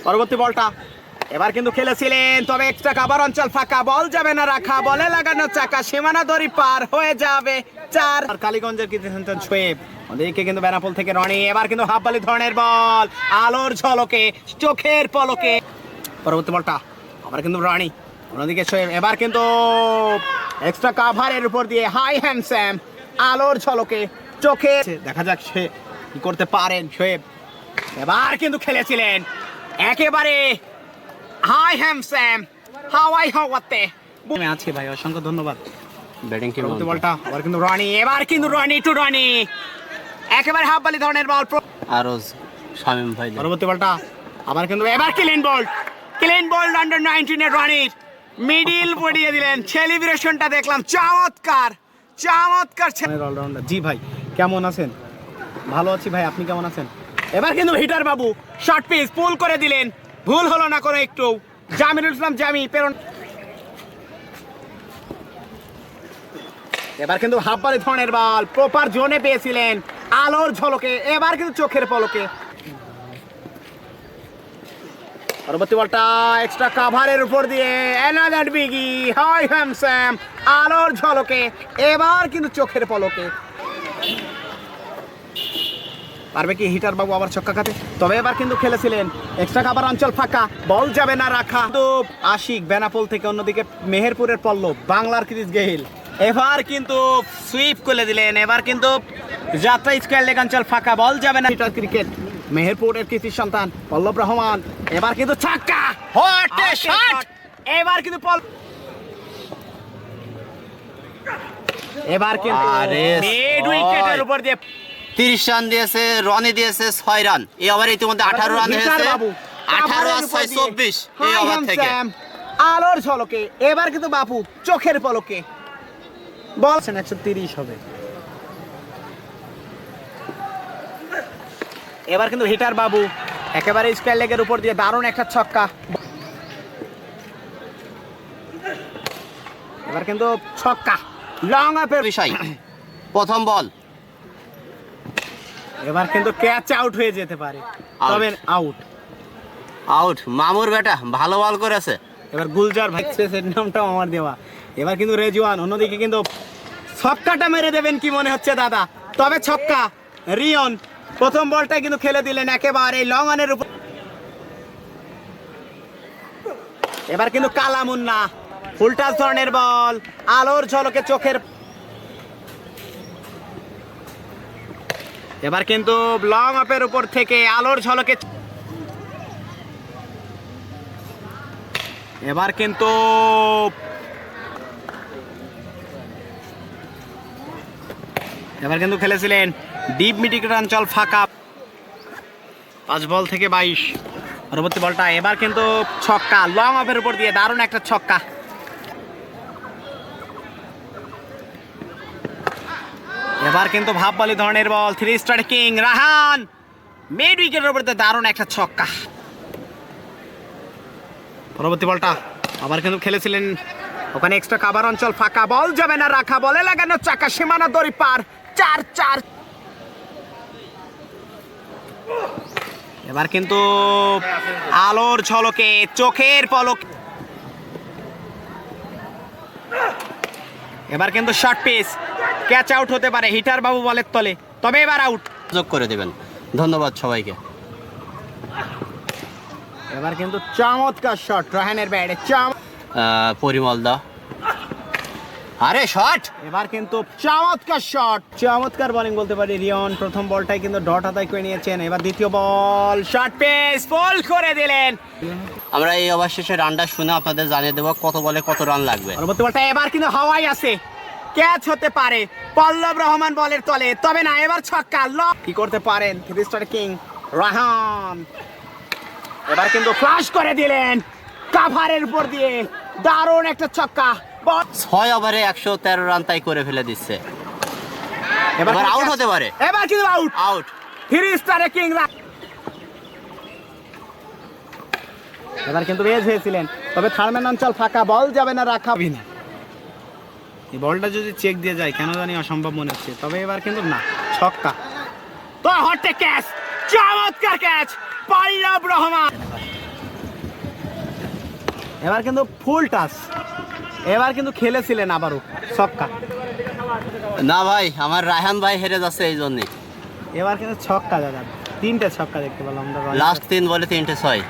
পরবর্তী বলটা এবার কিন্তু খেলেছিলেন, তবে এক্সট্রা কাভার অঞ্চল ফাঁকা, বল যাবে না রাখা, বলে লাগানো চাকা, সীমানা দড়ি পার হয়ে যাবে 4। আর কালীগঞ্জের কিন্তু শোয়েব, ওদিকে কিন্তু বেনাপোল থেকে রনি, এবার কিন্তু হাফবালি ধরনের বল, আলোর ঝলকে, চোখের পলকে। পরবর্তী বলটা আবার কিন্তু রনি, অন্যদিকে শোয়েব, এবার কিন্তু এক্সট্রা কাভারের উপর দিয়ে হাই হ্যান্ডস্যাম, আলোর ঝলকে, চোখে, দেখা যাক সে কি করতে পারেন শোয়েব। এবার কিন্তু খেলেছিলেন একেবারে হাই হ্যান্ডস্যাম, হাওয়াই হাওয়াতে আছে ভাই, অসংখ্য ধন্যবাদ। ব্যাটিং কি বলটা আবার কিন্তু রনি, এবার কিন্তু রনি টু রনি, একেবারে হাফবালি ধরনের বল, আরজ শামিম ভাই। পরবর্তী বলটা আবার কিন্তু এবার ক্লিন বল আন্ডার 19 এর রনির মিডিল পড়িয়ে দিলেন, সেলিব্রেশনটা দেখলাম চমৎকার অলরাউন্ডার। জি ভাই কেমন আছেন? ভালো আছি ভাই, আপনি কেমন আছেন? এবার কিন্তু হিটার বাবু শর্ট পিচ পুল করে দিলেন, ভুল হলো না করে একটু, জামিরুল ইসলাম জামি প্রেরণ। এবার কিন্তু হাফবালি ধরনের বল প্রপার জোনে পেয়েছিলেন, আলোর ঝলকে, এবার কিন্তু চোখের পলকে। পরবর্তী বলটা এক্সট্রা কাভারের উপর দিয়ে অ্যানাদার বিগি, হাই হ্যান্ডস্যাম, আলোর ঝলকে, এবার কিন্তু চোখের পলকে। পারবে কি হিটার বাবু আবার ছক্কা খাতে? তবে এবার কিন্তু খেলেছিলেন এক্সট্রা কাভার অঞ্চল ফাঁকা, বল যাবে না রাখা, তো আশিক বেনাপোল থেকে, অন্যদিকে মেহেরপুরের পল্লব, বাংলার ক্রিস গেহিল এবার কিন্তু সুইপ করে দিলেন, এবার কিন্তু যাত্রা স্কয়ার লেগ অঞ্চল ফাঁকা, বল যাবে না। হিটার ক্রিকেট মেহেরপুরের কৃতি সন্তান পল্লব রহমান, এবার কিন্তু ছক্কা, হট শট, এবার কিন্তু এবার কিন্তু মিড উইকেটের উপর দিয়ে 30 রান দিয়েছে, রনি দিয়েছে 6 রান, এই ওভারে ইতিমধ্যে 18 রান হয়েছে, 18 আর 6 24 এই ওভার থেকে। আলোর ঝলকে, এবার কিন্তু বাপু চোখের পলকে, বল 130 হবে। এবার কিন্তু হিটার বাবু একেবারে স্কয়ার লেগের উপর দিয়ে দারুণ একটা ছক্কা, এবার কিন্তু ছক্কা, লং আপের বিষয় প্রথম বল, এবার কিন্তু ক্যাচ আউট হয়ে যেতে পারে, তবে আউট। মামুর বেটা ভালো বল করেছে। এবার গুলজার ভাই, এর নামটাও আমার দেওয়া, এবার কিন্তু রেজওয়ান, অন্যদিকে কিন্তু ছক্কাটা মেরে দেবেন কি মনে হচ্ছে দাদা, তবে ছক্কা, রিয়ন প্রথম বলটা কিন্তু খেলে দিলেন একেবারে লং অনের উপর। এবার কিন্তু কালামুন্না ফুল টাচ ধরনের বল, আলোর ঝলকে, চোখের, এবার কিন্তু লং আপের উপর থেকে আলোর ঝলকে, এবার কিন্তু খেলেছিলেন ডিপ মিডিল অঞ্চল ফাঁকা, 5 বল থেকে 22। পরবর্তী বলটা এবার কিন্তু ছক্কা, লং অফের উপর দিয়ে দারুণ একটা ছক্কা, এবার কিন্তু ভাববালি ধরনের বল, 3 স্টার কিং রাহান, মিড উইকেটের উপর দিয়ে দারুণ একটা ছক্কা। পরবর্তী বলটা আবার কিন্তু খেলেছিলেন ওখানে এক্সট্রা কাভার অঞ্চল ফাঁকা, বল যাবে না রাখা, বলে লাগানো চাকা, সীমানা দড়ি পার, 4। এবার কিন্তু আলোর ঝলকে, চোখের পলক, এবার কিন্তু শর্ট পিচ, ক্যাচ আউট হতে পারে হিটার বাবু বলের তলে, তবে এবার আউট, যোগ করে দেবেন। ধন্যবাদ সবাইকে। এবার কিন্তু চমৎকার শট রাহানের ব্যাটে, পরিমল দা, আরে শট, এবার কিন্তু চমৎকার শট, চমৎকার বোলিং বলতে পারি রিয়ন, প্রথম বলটাই কিন্তু ডট আদায় করে নিয়েছেন, এবার দ্বিতীয় বল শর্ট পেস বল করে দিলেন। আমরা এই ওভার শেষে রানটা শুনে আপনাদের জানিয়ে দেবো কত বলে কত রান লাগবে। পরবর্তী বলটা এবার কিন্তু হাওয়াই আছে, ক্যাচ হতে পারে পল্লব রহমান বলের তলে, তবে না, এবার ছক্কা, কি করতে পারেন 3 স্টার কিং রাহান, এবার কিন্তু ফ্লাশ করে দিলেন কাভারের উপর দিয়ে, দারুণ একটা ছক্কা, 6 ওভারে 113 রান তাই করে ফেলে দিচ্ছে, এবার আউট হতে পারে, এবার কিন্তু আউট 3 স্টার কিং। এবার কিন্তু রেজ হয়েছিলেন, তবে থার্মেন অঞ্চল ফাঁকা, বল যাবে না রাখা, এই বলটা যদি চেক দিয়ে যায় কেন জানি অসম্ভব মনে হচ্ছে, তবে এবার কিন্তু না, ছক্কা, তো হটে ক্যাচ, চমৎকার ক্যাচ পল্লব রহমান, এবার কিন্তু ফুল টাচ, এবার কিন্তু খেলেছিলেন আবারও ছক্কা। না ভাই, আমার রায়হান ভাই হেরে যাচ্ছে এই জন্যই। এবার কিন্তু ছক্কা দাদা, 3টে ছক্কা দেখতে পেলাম আমরা। লাস্ট 3 বলে 3টে 6।